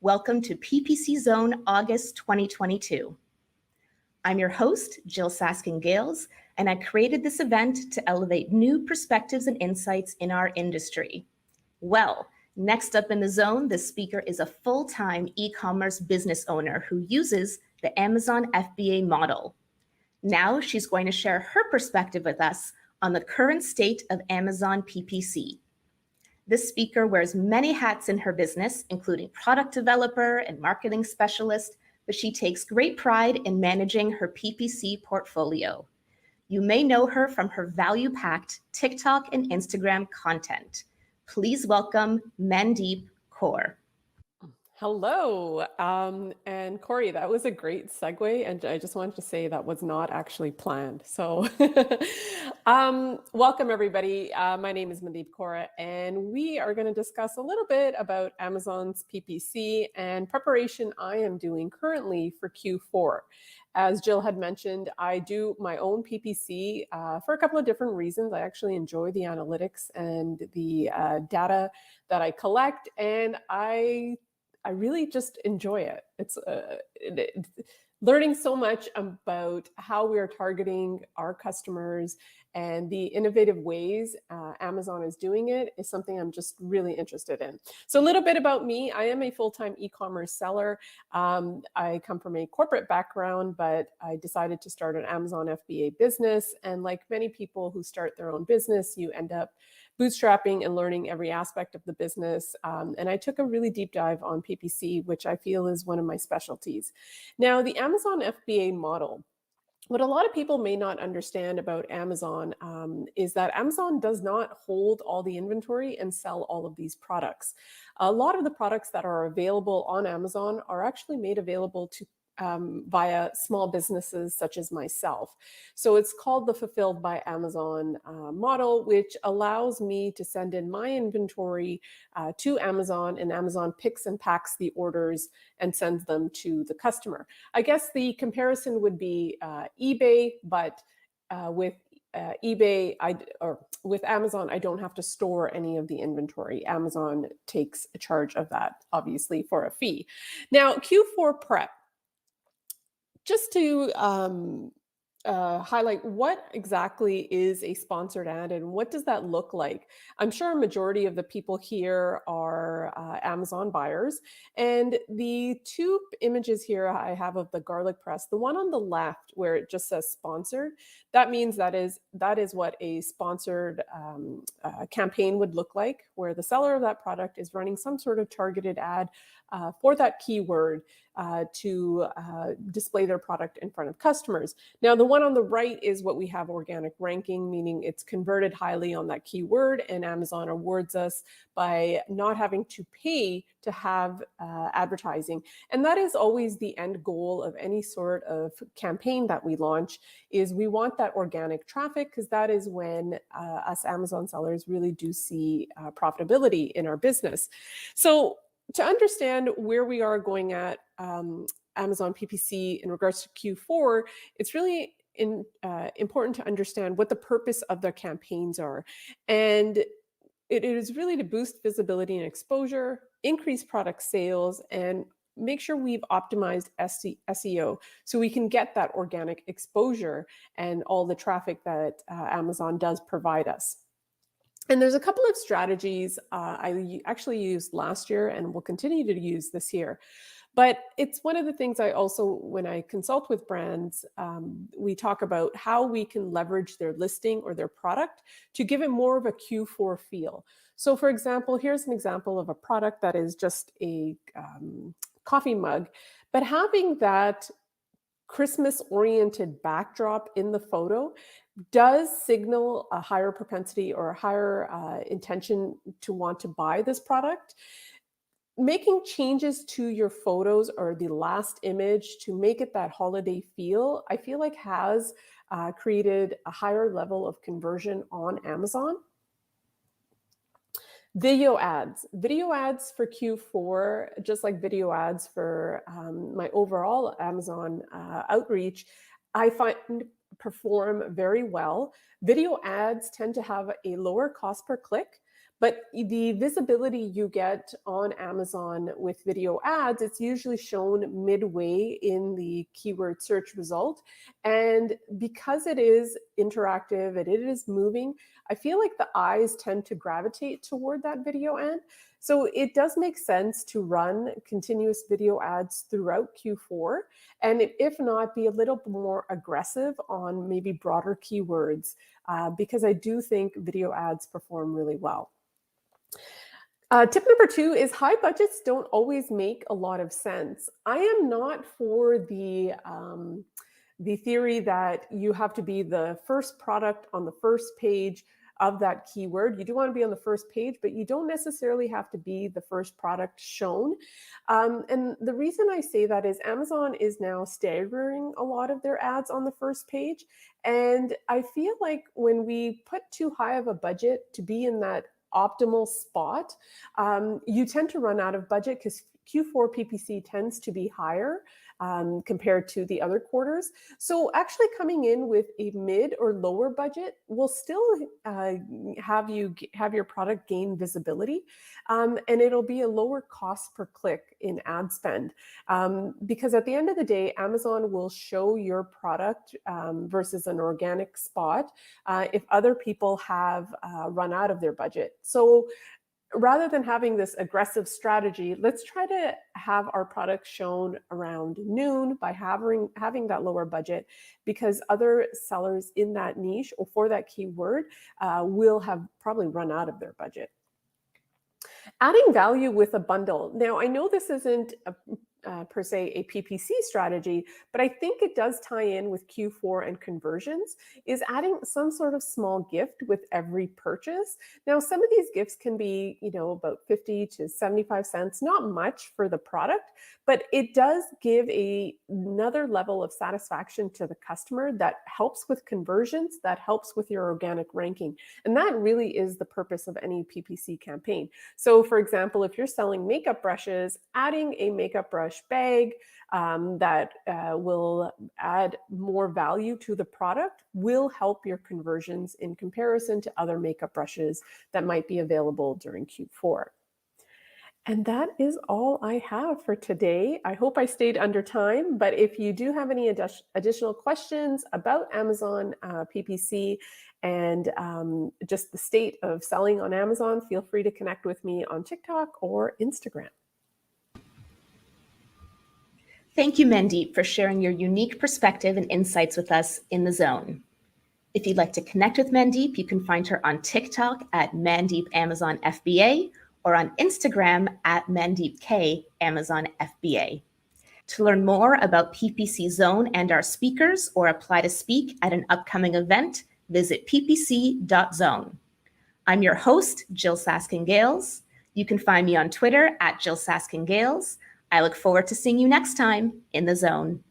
Welcome to PPC Zone August 2022. I'm your host, Jill Saskin-Gales, and I created this event to elevate new perspectives and insights in our industry. Well, next up in the zone, the speaker is a full-time e-commerce business owner who uses the Amazon FBA model. Now she's going to share her perspective with us on the current state of Amazon PPC. This speaker wears many hats in her business, including product developer and marketing specialist, but she takes great pride in managing her PPC portfolio. You may know her from her value-packed TikTok and Instagram content. Please welcome Mandeep Kaur. Hello. And Corey, that was a great segue. And I just wanted to say that was not actually planned. So welcome, everybody. My name is Mandeep Kaur, and we are going to discuss a little bit about Amazon's PPC and preparation I am doing currently for Q4. As Jill had mentioned, I do my own PPC for a couple of different reasons. I actually enjoy the analytics and the data that I collect, and I really just enjoy it. It's learning so much about how we are targeting our customers and the innovative ways Amazon is doing it is something I'm just really interested in. So a little bit about me. I am a full-time e-commerce seller. I come from a corporate background, but I decided to start an Amazon FBA business. And like many people who start their own business, you end up bootstrapping and learning every aspect of the business. And I took a really deep dive on PPC, which I feel is one of my specialties. Now, the Amazon FBA model, what a lot of people may not understand about Amazon is that Amazon does not hold all the inventory and sell all of these products. A lot of the products that are available on Amazon are actually made available to via small businesses such as myself. So it's called the Fulfilled by Amazon model, which allows me to send in my inventory to Amazon, and Amazon picks and packs the orders and sends them to the customer. I guess the comparison would be eBay, but with eBay, with Amazon, I don't have to store any of the inventory. Amazon takes a charge of that, obviously, for a fee. Now, Q4 prep. Just to highlight what exactly is a sponsored ad and what does that look like? I'm sure a majority of the people here are Amazon buyers. And the two images here I have of the garlic press, the one on the left where it just says sponsored, that means that is what a sponsored campaign would look like, where the seller of that product is running some sort of targeted ad for that keyword to display their product in front of customers. Now, the one on the right is what we have organic ranking, meaning it's converted highly on that keyword, and Amazon awards us by not having to pay to have advertising. And that is always the end goal of any sort of campaign that we launch, is we want that organic traffic, because that is when us Amazon sellers really do see profitability in our business. So to understand where we are going at Amazon PPC in regards to Q4, it's really important to understand what the purpose of their campaigns are. And it is really to boost visibility and exposure, increase product sales, and make sure we've optimized SEO so we can get that organic exposure and all the traffic that Amazon does provide us. And there's a couple of strategies I actually used last year and will continue to use this year. But it's one of the things I also, when I consult with brands, we talk about how we can leverage their listing or their product to give it more of a Q4 feel. So for example, here's an example of a product that is just a coffee mug, but having that Christmas-oriented backdrop in the photo does signal a higher propensity or a higher intention to want to buy this product. Making changes to your photos or the last image to make it that holiday feel, I feel like has created a higher level of conversion on Amazon. Video ads for Q4, just like video ads for my overall Amazon outreach, I find perform very well. Video ads tend to have a lower cost per click, But the visibility you get on Amazon with video ads, it's usually shown midway in the keyword search result. And because it is interactive and it is moving, I feel like the eyes tend to gravitate toward that video ad. So it does make sense to run continuous video ads throughout Q4. And if not, be a little more aggressive on maybe broader keywords, because I do think video ads perform really well. Tip number 2 is high budgets don't always make a lot of sense. I am not for the theory that you have to be the first product on the first page of that keyword. You do want to be on the first page, but you don't necessarily have to be the first product shown. And the reason I say that is Amazon is now staggering a lot of their ads on the first page. And I feel like when we put too high of a budget to be in that optimal spot, you tend to run out of budget because Q4 PPC tends to be higher compared to the other quarters. So actually coming in with a mid or lower budget will still have your product gain visibility, and it'll be a lower cost per click in ad spend, because at the end of the day, Amazon will show your product versus an organic spot if other people have run out of their budget. So rather than having this aggressive strategy, let's try to have our product shown around noon by having that lower budget, because other sellers in that niche or for that keyword will have probably run out of their budget. Adding value with a bundle. Now, I know this isn't per se a PPC strategy, but I think it does tie in with Q4 and conversions, is adding some sort of small gift with every purchase. Now, some of these gifts can be, about 50 to 75 cents, not much for the product, but it does give another level of satisfaction to the customer that helps with conversions, that helps with your organic ranking. And that really is the purpose of any PPC campaign. So for example, if you're selling makeup brushes, adding a makeup brush bag that will add more value to the product will help your conversions in comparison to other makeup brushes that might be available during Q4. And that is all I have for today. I hope I stayed under time, but if you do have any additional questions about Amazon PPC and just the state of selling on Amazon, feel free to connect with me on TikTok or Instagram. Thank you, Mandeep, for sharing your unique perspective and insights with us in the zone. If you'd like to connect with Mandeep, you can find her on TikTok at Mandeep Amazon FBA or on Instagram at Mandeep K Amazon FBA. To learn more about PPC Zone and our speakers or apply to speak at an upcoming event, visit ppc.zone. I'm your host, Jill Saskin-Gales. You can find me on Twitter at Jill Saskin-Gales. I look forward to seeing you next time in the zone.